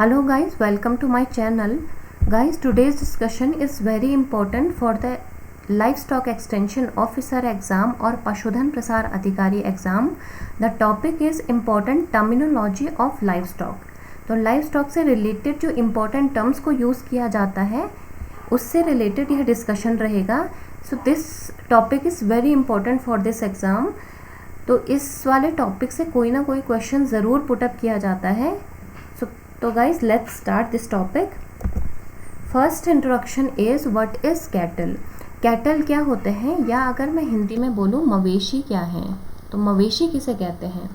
Hello guys, welcome to my channel. Guys, today's discussion is very important for the livestock extension officer exam or पशुधन प्रसार अधिकारी exam. The topic is important terminology of livestock. तो livestock से related जो important terms को use किया जाता है उससे रिलेटेड यह डिस्कशन रहेगा. So this topic is very important for this exam. तो इस वाले टॉपिक से कोई ना कोई क्वेश्चन ज़रूर पुटअप किया जाता है. तो guys let's start this topic. First introduction is what is cattle. Cattle क्या होते हैं, या अगर मैं हिंदी में बोलूँ मवेशी क्या हैं, तो मवेशी किसे कहते हैं.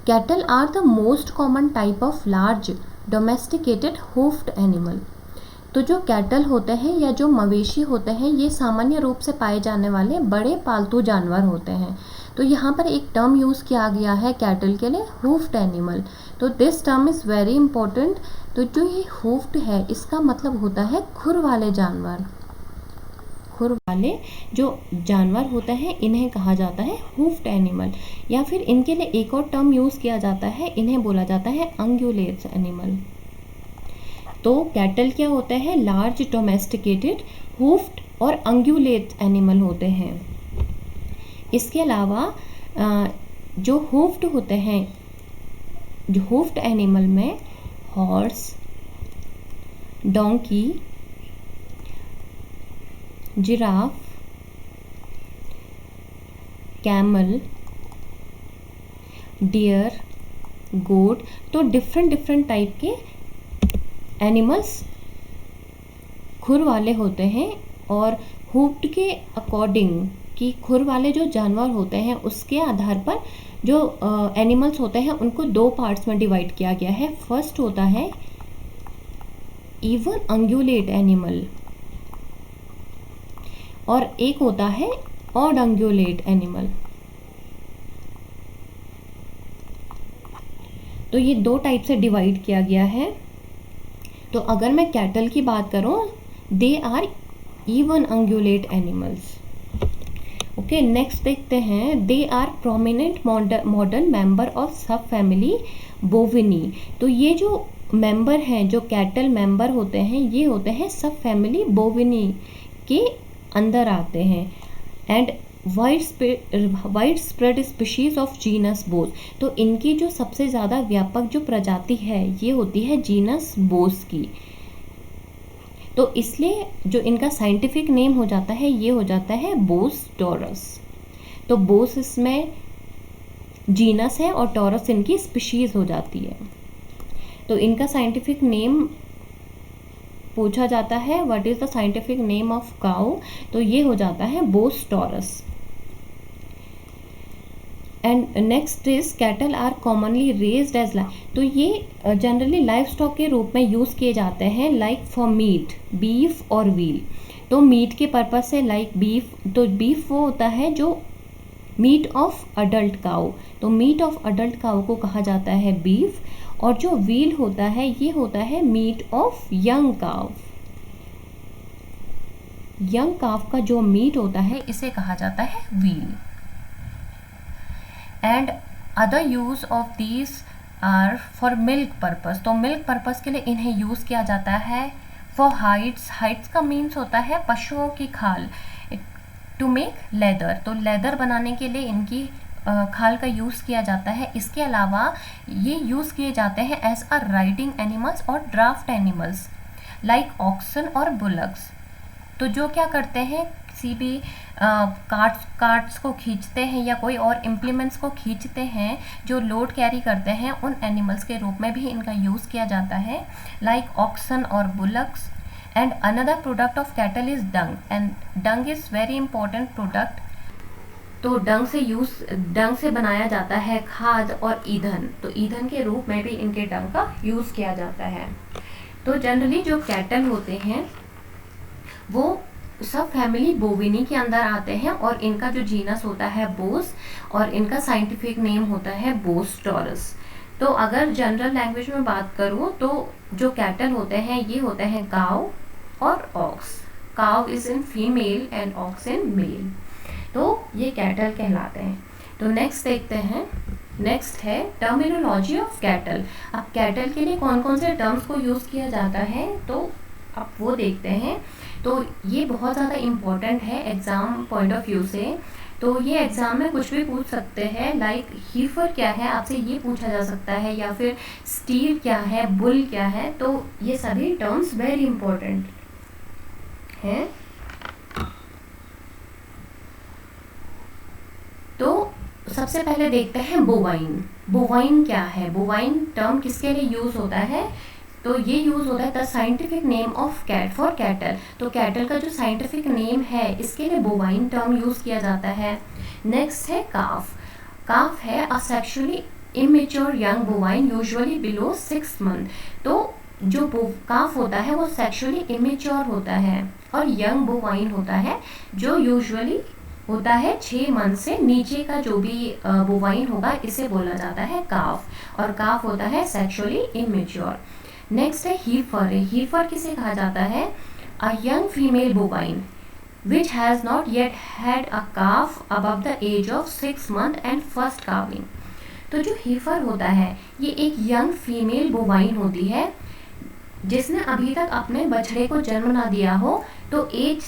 Cattle are the most common type of large domesticated hoofed animal. तो जो कैटल होते हैं या जो मवेशी होते हैं ये सामान्य रूप से पाए जाने वाले बड़े पालतू जानवर होते हैं. तो यहाँ पर एक टर्म यूज़ किया गया है कैटल के लिए, होफ्ड एनिमल. तो this term is very important. तो जो ये होफ्ड है इसका मतलब होता है खुर वाले जानवर. खुर वाले जो जानवर होते हैं इन्हें कहा जाता है होफ्ड एनिमल. या फिर इनके लिए एक और टर्म यूज़ किया जाता है, इन्हें बोला जाता है अंगुलेट्स एनिमल. तो कैटल क्या होते हैं, लार्ज डोमेस्टिकेटेड होफ्ड और अंगुलेट एनिमल होते हैं. इसके अलावा जो होफ्ड होते हैं, जो होफ्ड एनिमल में horse, donkey, giraffe, camel, deer, goat, तो डिफरेंट टाइप के एनिमल्स खुर वाले होते हैं. और हुफ्ड के अकॉर्डिंग कि खुर वाले जो जानवर होते हैं उसके आधार पर जो एनिमल्स होते हैं उनको दो पार्ट्स में डिवाइड किया गया है. फर्स्ट होता है इवन अंगुलेट एनिमल और एक होता है ऑड अंगुलेट एनिमल. तो ये दो टाइप से डिवाइड किया गया है. तो अगर मैं कैटल की बात करूं, they are even ungulate animals. Okay, next देखते हैं. They are prominent modern member of subfamily Bovinae. तो ये जो मेंबर हैं, जो कैटल मेंबर होते हैं, ये होते हैं सब फैमिली बोविनी के अंदर आते हैं. And wide spread species of genus Bose. तो इनकी जो सबसे ज़्यादा व्यापक जो प्रजाति है ये होती है जीनस बोस की. तो इसलिए जो इनका साइंटिफिक नेम हो जाता है ये हो जाता है बोस टॉरस. तो बोस इसमें जीनस है और टॉरस इनकी स्पीशीज हो जाती है. तो इनका साइंटिफिक नेम पूछा जाता है, what is the scientific name of cow, तो ये हो जाता है Bos taurus. And next is cattle are commonly raised as तो ये जनरली लाइव स्टॉक के रूप में यूज़ किए जाते हैं, लाइक फॉर मीट, बीफ और व्हील. तो मीट के पर्पज से लाइक बीफ, तो बीफ वो होता है जो मीट ऑफ अडल्ट काउ. तो मीट ऑफ अडल्ट काउ को कहा जाता है बीफ. और जो व्हील होता है ये होता है मीट ऑफ यंग काव. यंग काव का जो मीट होता है इसे कहा जाता है veal. And other use of these are for milk purpose. तो मिल्क पर्पस के लिए इन्हें यूज़ किया जाता है. फॉर हाइट्स, हाइट्स का मीन्स होता है पशुओं की खाल. टू मेक लेदर, तो लेदर बनाने के लिए इनकी खाल का यूज़ किया जाता है. इसके अलावा ये यूज़ किए जाते हैं एज अ राइडिंग एनिमल्स और ड्राफ्ट एनिमल्स लाइक ऑक्सन और बुलक्स. तो जो क्या करते हैं, किसी भी कार्ट्स को खींचते हैं या कोई और इम्प्लीमेंट्स को खींचते हैं जो लोड कैरी करते हैं, उन एनिमल्स के रूप में भी इनका यूज़ किया जाता है, लाइक ऑक्सन और bullocks. And another product of cattle is dung. And dung is very important product. तो डंग से बनाया जाता है खाद और ईंधन. तो ईंधन के रूप में भी इनके डंग का यूज़ किया जाता है. तो जनरली जो कैटल होते हैं वो सब फैमिली बोविनी के अंदर आते हैं और इनका जो जीनस होता है बोस और इनका साइंटिफिक नेम होता है बोस टॉरस. तो अगर जनरल लैंग्वेज में बात करूँ तो जो कैटल होते हैं ये होते हैं काव और ox. Cow is in female and ox in male. तो ये कैटल कहलाते हैं. तो नेक्स्ट देखते हैं नेक्स्ट है टर्मिनोलॉजी ऑफ कैटल। अब कैटल के लिए कौन कौन से टर्म्स को यूज़ किया जाता है तो अब वो देखते हैं। तो ये बहुत ज़्यादा इम्पॉर्टेंट है एग्ज़ाम पॉइंट ऑफ व्यू से। तो ये एग्ज़ाम में कुछ भी पूछ सकते हैं, लाइक हीफर क्या है आपसे ये पूछा जा सकता है, या फिर स्टीर क्या है, बुल क्या है। तो ये सभी टर्म्स वेरी इंपॉर्टेंट हैं। तो सबसे पहले देखते हैं बोवाइन। बोवाइन क्या है? बोवाइन टर्म किसके लिए यूज़ होता है? तो ये यूज़ होता है the scientific name of cat for cattle. तो कैटल का जो साइंटिफिक नेम है इसके लिए बोवाइन टर्म यूज़ किया जाता है। नेक्स्ट है काफ। काफ है a sexually immature young bovine usually below 6 month. तो जो काफ होता है वो सेक्सुअली इमेच्योर होता है और यंग बोवाइन होता है जो यूजुअली होता है 6 मंथ से नीचे का जो भी बोवाइन होगा इसे बोला जाता है काफ, और काफ होता है सेक्सुअली इमेच्योर। नेक्स्ट है हीफर। हीफर किसे कहा जाता है? A young female bovine which has not yet had a calf above the age of 6 month and first calving. तो जो हीफर होता है ये एक यंग फीमेल बोवाइन होती है जिसने अभी तक अपने बछड़े को जन्म ना दिया हो। तो एज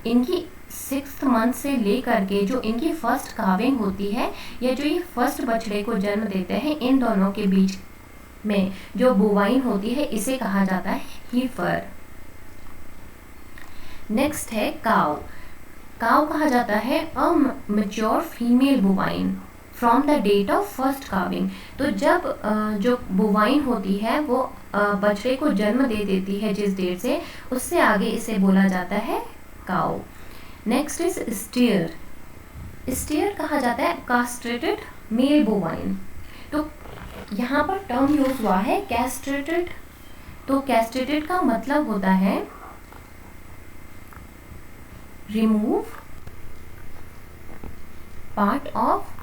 इनकी 6th मंथ से लेकर के जो इनकी फर्स्ट काविंग होती है या जो ये फर्स्ट बछड़े को जन्म देते हैं, इन दोनों के बीच में जो बोवाइन होती है इसे कहा जाता है हीफर। नेक्स्ट है काव। काव कहा जाता है a mature female bovine from the date of first calving. तो जब जो बोवाइन होती है वो बछड़े को जन्म दे देती है जिस डेट से, उससे आगे इसे बोला जाता है काव। Next is steer. स्टीयर कहा जाता है कास्ट्रेटेड मेल बोवाइन। तो यहाँ पर टर्म यूज हुआ है कैस्ट्रेटेड। तो कैस्ट्रेटेड का मतलब होता है remove part of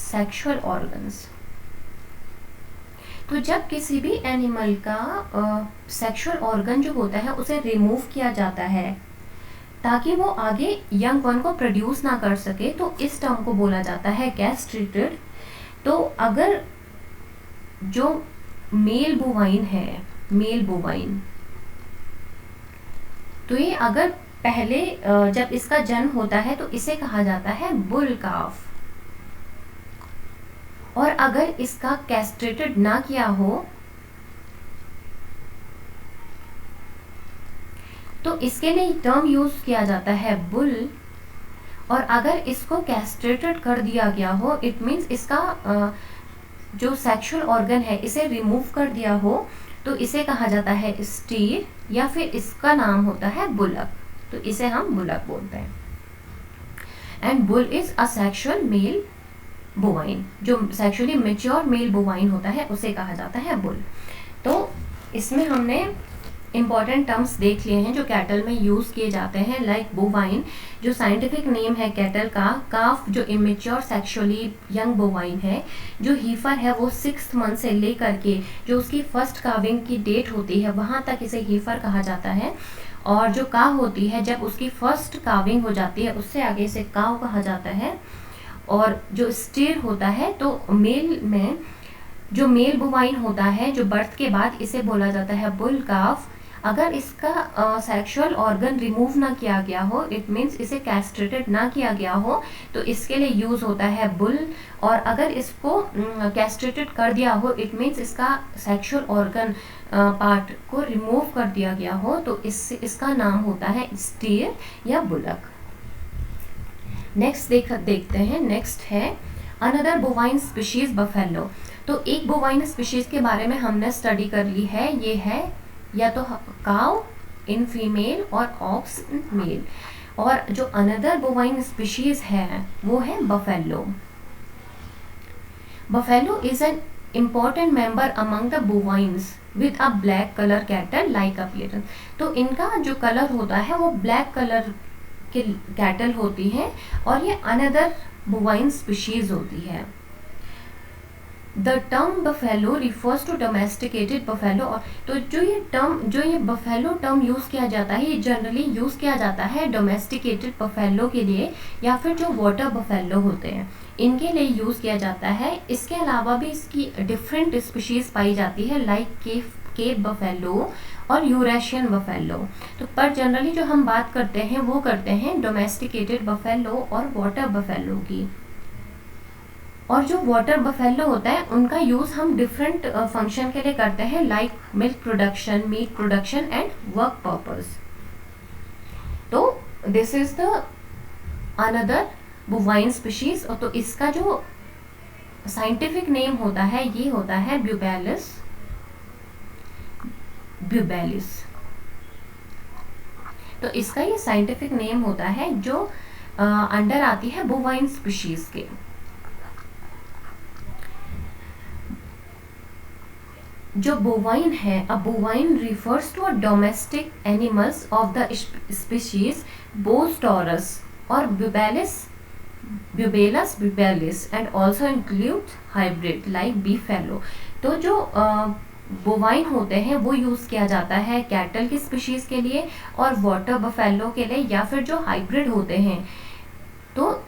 sexual organs. तो जब किसी भी एनिमल का सेक्सुअल ऑर्गन जो होता है उसे रिमूव किया जाता है ताकि वो आगे यंग वन को प्रोड्यूस ना कर सके, तो इस टर्म को बोला जाता है कैस्ट्रेटेड। तो अगर जो मेल बोवाइन है, मेल बोवाइन, तो ये अगर पहले जब इसका जन्म होता है तो इसे कहा जाता है बुल काफ, और अगर इसका कैस्ट्रेटेड ना किया हो तो इसके लिए टर्म यूज किया जाता है बुल, और अगर इसको कैस्ट्रेटेड कर दिया गया हो इट मीन्स इसका जो सेक्सुअल ऑर्गन है इसे रिमूव कर दिया हो तो इसे कहा जाता है स्टीर, या फिर इसका नाम होता है बुलक। तो इसे हम बुलक बोलते हैं। And bull is a sexual male bovine. जो सेक्सुअली मैच्योर मेल बोवाइन होता है उसे कहा जाता है बुल। तो इसमें हमने इंपॉर्टेंट टर्म्स देख लिए हैं जो कैटल में यूज किए जाते हैं, लाइक बोवाइन जो साइंटिफिक नेम है कैटल का, काफ जो इमेच्योर सेक्सुअली यंग बोवाइन है, जो हीफर है वो 6th मंथ से लेकर के जो उसकी फर्स्ट काविंग की डेट होती है वहां तक इसे हीफर कहा जाता है, और जो काव होती है जब उसकी फर्स्ट काविंग हो जाती है उससे आगे इसे काव कहा जाता है। और जो स्टीर होता है तो मेल में जो मेल बोवाइन होता है जो बर्थ के बाद इसे बोला जाता है बुल काफ। अगर इसका सेक्सुअल ऑर्गन रिमूव ना किया गया हो इट मीन्स इसे कैस्ट्रेटेड ना किया गया हो तो इसके लिए यूज होता है बुल, और अगर इसको कैस्ट्रेटेड कर दिया हो इट मीन्स इसका सेक्सुअल ऑर्गन पार्ट को रिमूव कर दिया गया हो तो इसका नाम होता है स्टीर या बुलक। नेक्स्ट देखते हैं। नेक्स्ट है अनदर बोवाइन स्पीशीज बफेलो। तो एक बोवाइन स्पीशीज के बारे में हमने स्टडी कर ली है, ये है या तो काउ इन फीमेल और ऑक्स इन मेल, और जो अनदर बोवाइन स्पीशीज है वो है buffalo. Buffalo is an important member among the bovines with a black color cattle like appearance। तो इनका जो कलर होता है वो ब्लैक कलर के कैटल होती है और ये अनदर बोवाइन स्पीशीज होती है। The term buffalo refers to domesticated buffalo. तो जो ये बफेलो टर्म यूज किया जाता है ये जनरली यूज किया जाता है डोमेस्टिकेटेड बफेलो के लिए या फिर जो वाटर बफेलो होते हैं इनके लिए यूज़ किया जाता है। इसके अलावा भी इसकी डिफरेंट स्पीशीज़ पाई जाती है, लाइक केप बफेलो और यूरेशियन बफेलो। तो पर जनरली जो हम बात करते हैं वो करते हैं डोमेस्टिकेटेड बफेलो और वाटर बफेलो की। और जो वाटर बफेलो होता है उनका यूज़ हम डिफरेंट फंक्शन के लिए करते हैं, like milk production, meat production and work purpose. तो this is the another bovine species. तो इसका जो साइंटिफिक नेम होता है ये होता है ब्यूबेलिस ब्यूबेलिस। तो इसका ये साइंटिफिक नेम होता है जो अंडर आती है बोवाइन स्पीशीज के। जो बोवाइन है, a bovine refers to a domestic animals of the species Bos taurus और Bubalus bubalis and also include hybrid like beefalo. तो जो बोवाइन होते हैं वो यूज़ किया जाता है कैटल की स्पीशीज़ के लिए और वाटर बफेलो के लिए, या फिर जो हाइब्रिड होते हैं तो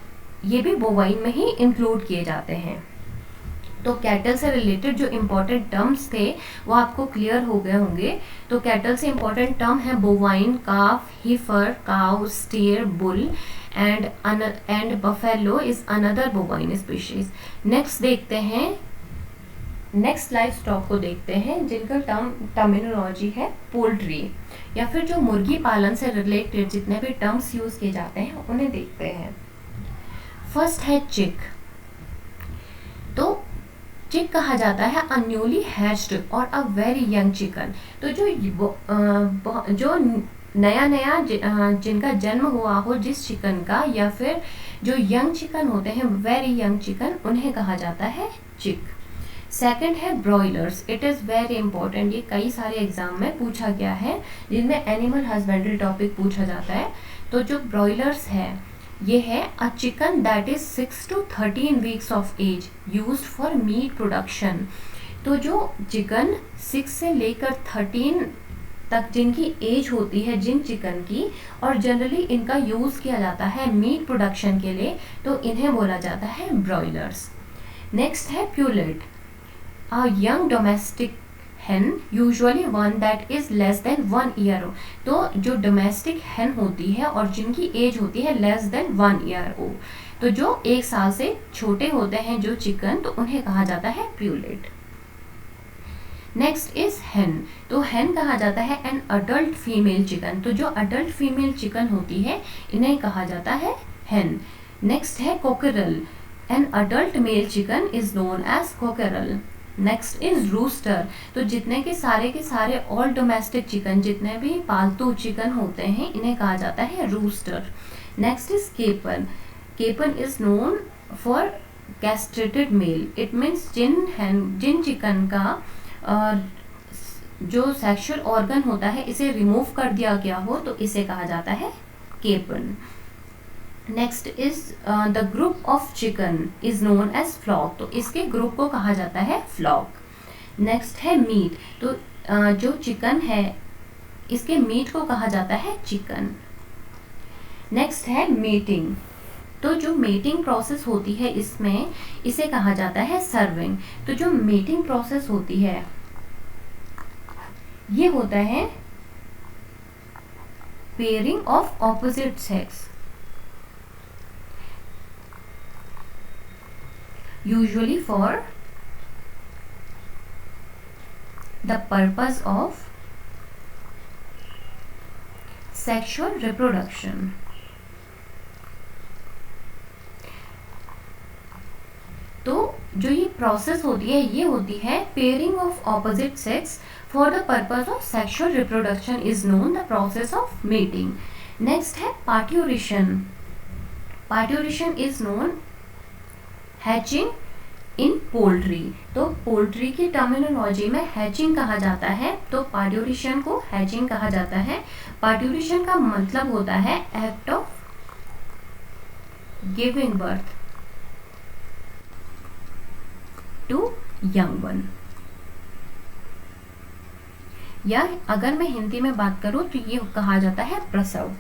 ये भी बोवाइन में ही इंक्लूड किए जाते हैं। तो कैटल से रिलेटेड जो इम्पोर्टेंट टर्म्स थे वो आपको क्लियर हो गए होंगे। तो कैटल से इम्पोर्टेंट टर्म है bovine, calf, heifer, cow, steer, bull and buffalo is another bovine species. Next देखते हैं, नेक्स्ट लाइफ स्टॉक को देखते हैं जिनका टर्मिनोलॉजी है पोल्ट्री, या फिर जो मुर्गी पालन से रिलेटेड जितने भी टर्म्स यूज किए जाते हैं उन्हें देखते हैं। फर्स्ट है चिक। तो चिक कहा जाता है अ न्यूली हैच्ड और अ वेरी यंग चिकन। तो जो नया जिनका जन्म हुआ हो जिस चिकन का, या फिर जो यंग चिकन होते हैं वेरी यंग चिकन, उन्हें कहा जाता है चिक। सेकंड है broilers. It is very important, ये कई सारे एग्जाम में पूछा गया है जिनमें एनिमल हस्बेंड्री टॉपिक पूछा जाता है। तो जो ब्रॉयलर्स है ये है a chicken that is 6 to 13 weeks of age used for meat production. तो जो चिकन 6 से लेकर 13 तक जिनकी एज होती है जिन चिकन की, और जनरली इनका यूज़ किया जाता है मीट प्रोडक्शन के लिए, तो इन्हें बोला जाता है ब्रॉयलर्स। नेक्स्ट है pullet, a young domestic hen, usually one that is less than 1 year old। तो जो डोमेस्टिक hen होती है और जिनकी एज होती है less than 1 year old, तो जो 1 साल से छोटे होते हैं जो चिकन, तो उन्हें कहा जाता है प्यूलेट। Next is hen। तो hen कहा जाता है एन अडल्ट फीमेल चिकन। तो जो अडल्ट फीमेल चिकन होती है इन्हें कहा जाता है hen। नेक्स्ट है cockerel, an adult male chicken is known as cockerel. Next is rooster. तो जितने के सारे ऑल डोमेस्टिक चिकन, जितने भी पालतू चिकन होते हैं इन्हें कहा जाता है rooster. Next is capon. Capon is known for castrated male. It means जिन चिकन का जो सेक्सुअल ऑर्गन होता है इसे रिमूव कर दिया गया हो तो इसे कहा जाता है capon. Next is the group of chicken is known as flock. तो इसके ग्रुप को कहा जाता है फ्लॉक। नेक्स्ट है मीट। तो जो चिकन है इसके मीट को कहा जाता है चिकन। नेक्स्ट है मीटिंग। तो जो मीटिंग प्रोसेस होती है इसमें इसे कहा जाता है सर्विंग। तो जो मीटिंग प्रोसेस होती है ये होता है pairing of opposite sex, usually for the purpose of sexual reproduction। तो जो ये प्रोसेस होती है ये होती है pairing of opposite sex for the purpose of sexual reproduction is known the process of mating. Next है parturition. Parturition is known hatching in poultry. तो पोल्ट्री की टर्मिनोलॉजी में हैचिंग कहा जाता है, तो पार्ट्यूरेशन को हैचिंग कहा जाता है। पार्ट्यूरेशन का मतलब होता है act of giving birth to young one, या अगर मैं हिंदी में बात करूं तो ये कहा जाता है प्रसव।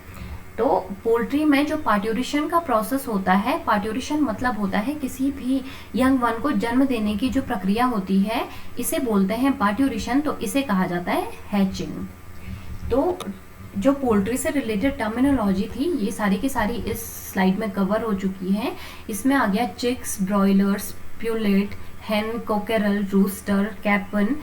तो पोल्ट्री में जो पार्ट्यूरेशन का प्रोसेस होता है, पार्ट्यूरेशन मतलब होता है किसी भी यंग वन को जन्म देने की जो प्रक्रिया होती है, इसे बोलते हैं पार्ट्यूरेशन, तो इसे कहा जाता है हैचिंग। तो जो पोल्ट्री से रिलेटेड टर्मिनोलॉजी थी ये सारी की सारी इस स्लाइड में कवर हो चुकी है। इसमें आ गया chicks, broilers, pullet, hen, cockerel, rooster, capon,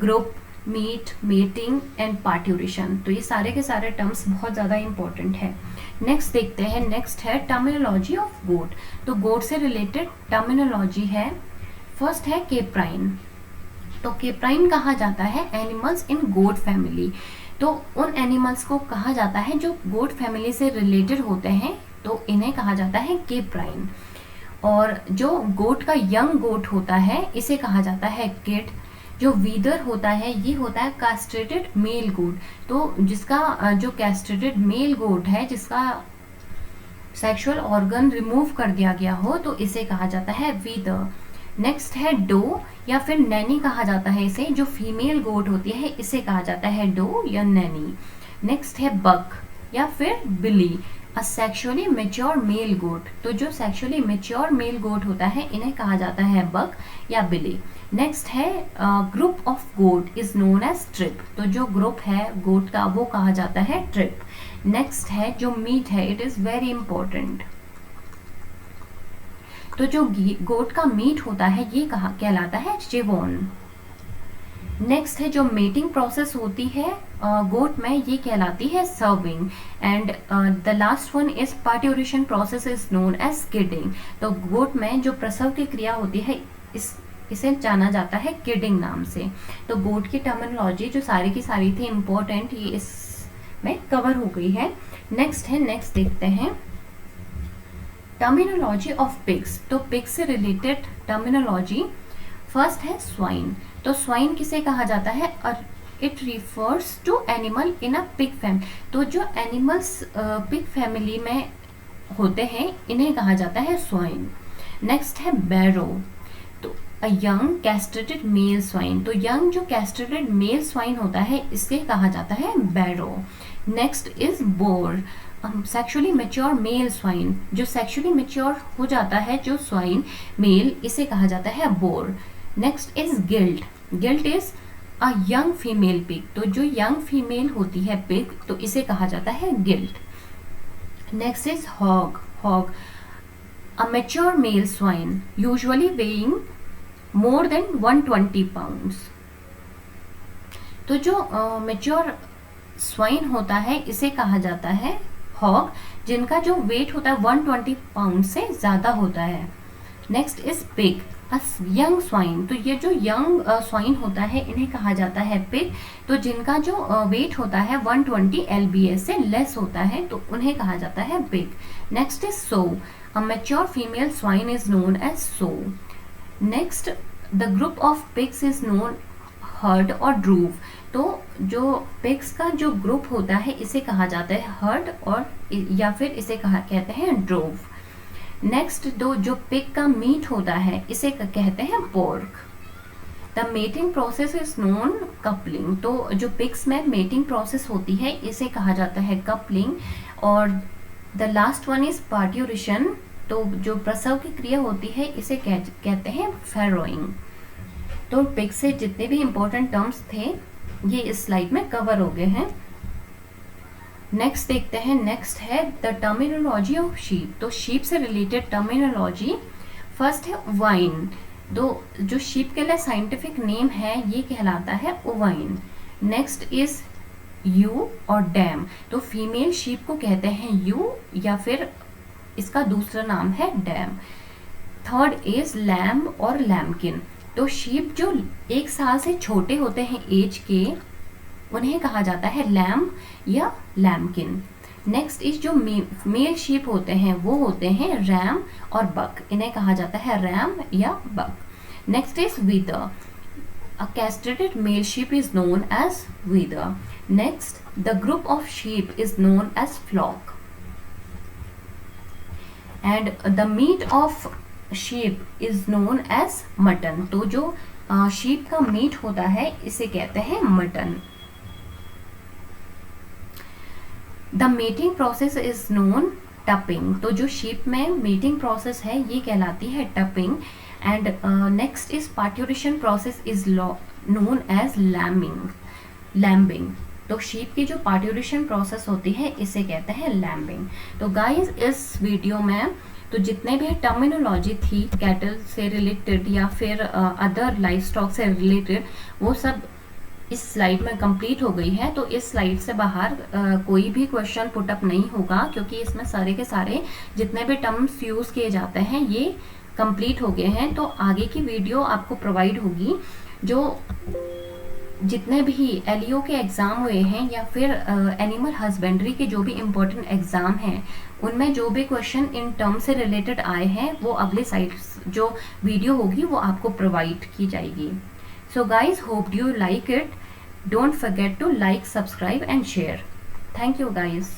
group, meat, mating and parturition. तो ये सारे के सारे टर्म्स बहुत ज़्यादा इंपॉर्टेंट है। नेक्स्ट देखते हैं, नेक्स्ट है टर्मिनोलॉजी ऑफ गोट। तो गोट से रिलेटेड टर्मिनोलॉजी है, फर्स्ट है केप्राइन। तो केप्राइन कहा जाता है एनिमल्स इन गोट फैमिली। तो उन एनिमल्स को कहा जाता है जो गोट फैमिली से रिलेटेड होते हैं, तो इन्हें कहा जाता है केप्राइन। और जो गोट का यंग गोट होता है इसे कहा जाता है किड। जो वीदर होता है ये होता है कैस्ट्रेटेड मेल गोट। तो जिसका जो कैस्ट्रेटेड मेल गोट है, जिसका सेक्सुअल ऑर्गन रिमूव कर दिया गया हो, तो इसे कहा जाता है वीदर। नेक्स्ट है डो या फिर नैनी कहा जाता है इसे। जो फीमेल गोट होती है इसे कहा जाता है डो या नैनी। नेक्स्ट है बक या फिर बिली, अ सेक्सुअली मैच्योर मेल गोट। तो जो सेक्सुअली मैच्योर मेल गोट होता है इन्हें कहा जाता है बक या बिली। नेक्स्ट है group of goat is known as trip. तो जो ग्रुप है गोट का वो कहा जाता है ट्रिप। नेक्स्ट है जो मीट है, इट इज वेरी इंपॉर्टेंट। तो जो गोट का मीट होता है ये कहलाता है चिवोन। नेक्स्ट है जो मेटिंग प्रोसेस होती है गोट में, ये कहलाती है serving. And the last one is parturition process is known as kidding. तो गोट में जो प्रसव की क्रिया होती है इसे जाना जाता है किडिंग नाम से। तो गोट की टर्मिनोलॉजी जो सारी की सारी थी इम्पोर्टेंट, ये इसमें कवर हो गई है। नेक्स्ट है, नेक्स्ट देखते हैं टर्मिनोलॉजी ऑफ पिग्स। तो पिग्स से रिलेटेड टर्मिनोलॉजी फर्स्ट है स्वाइन। तो स्वाइन किसे कहा जाता है? It refers to animal in a pig family. तो जो एनिमल्स पिग फैमिली में होते हैं इन्हें कहा जाता है स्वाइन। नेक्स्ट है बैरो। तो a young castrated male swine. तो यंग जो कैस्ट्रेटेड मेल स्वाइन होता है इसे कहा जाता है barrow. Next is boar, sexually mature male swine. जो सेक्सुअली मैच्योर हो जाता है जो स्वाइन मेल, इसे कहा जाता है bore. Next is guilt. Guilt is a young female pig. तो जो यंग फीमेल होती है पिग, तो इसे कहा जाता है gilt. Next is hog. Hog a mature male swine usually weighing more than 120 pounds. तो जो मैच्योर स्वाइन होता है इसे कहा जाता है हॉग, जिनका जो वेट होता है 120 पाउंड से ज़्यादा होता है। Next is pig, young swine. तो ये जो यंग स्वाइन होता है इन्हें कहा जाता है पिग। तो जिनका जो वेट होता है 120 lbs से लेस होता है, तो उन्हें कहा जाता है pig. Next is sow, a mature female swine is known as sow. Next the group of pigs is known herd और ड्रूव। तो जो पिग्स का जो ग्रुप होता है इसे कहा जाता है हर्ड और या फिर इसे कहते हैं ड्रोव। नेक्स्ट जो पिग का मीट होता है इसे कहते हैं pork. The mating process is known coupling. तो जो पिग्स में मेटिंग प्रोसेस होती है इसे कहा जाता है कपलिंग। और the last one is parturition. तो जो प्रसव की क्रिया होती है इसे कहते हैं फैरोइंग। तो पिग से जितने भी इंपॉर्टेंट टर्म्स थे ये इस स्लाइड में कवर हो गए हैं। नेक्स्ट देखते हैं, नेक्स्ट है द टर्मिनोलॉजी ऑफ शीप। तो शीप से रिलेटेड टर्मिनोलॉजी फर्स्ट है ओवाइन। तो जो शीप के लिए साइंटिफिक नेम है ये कहलाता है ओवाइन। नेक्स्ट इज यू और डैम। तो फीमेल शीप को कहते हैं यू या फिर इसका दूसरा नाम है डैम। थर्ड इज लैम और लैम्किन। तो शीप जो 1 साल से छोटे होते हैं एज के, उन्हें कहा जाता है लैम या लैम्किन। नेक्स्ट इज जो मेल शीप होते हैं वो होते हैं रैम और बक। इन्हें कहा जाता है रैम या buck. Next is wether, a castrated male sheep is known as wether. Next the group of sheep is known as flock. And the meat of sheep is known as mutton. तो जो sheep का meet होता है इसे कहते हैं mutton. The mating process is known tupping, तो जो शीप में मेटिंग प्रोसेस है ये कहलाती है tupping. And next is parturition process is known as lambing, तो शीप की जो पार्ट्यूरेशन प्रोसेस होती है इसे कहते हैं लैम्बिंग। तो गाइस इस वीडियो में तो जितने भी टर्मिनोलॉजी थी कैटल से रिलेटेड या फिर अदर लाइफ स्टॉक से रिलेटेड, वो सब इस स्लाइड में कंप्लीट हो गई है। तो इस स्लाइड से बाहर कोई भी क्वेश्चन पुटअप नहीं होगा, क्योंकि इसमें सारे के सारे जितने भी टर्म्स यूज किए जाते हैं ये कंप्लीट हो गए हैं। तो आगे की वीडियो आपको प्रोवाइड होगी, जो जितने भी एलईओ के एग्ज़ाम हुए हैं या फिर एनिमल हस्बेंड्री के जो भी इम्पोर्टेंट एग्ज़ाम हैं, उनमें जो भी क्वेश्चन इन टर्म से रिलेटेड आए हैं वो अगले साइड्स जो वीडियो होगी वो आपको प्रोवाइड की जाएगी। So guys, hope you like it. Don't forget to like, subscribe and share. Thank you guys.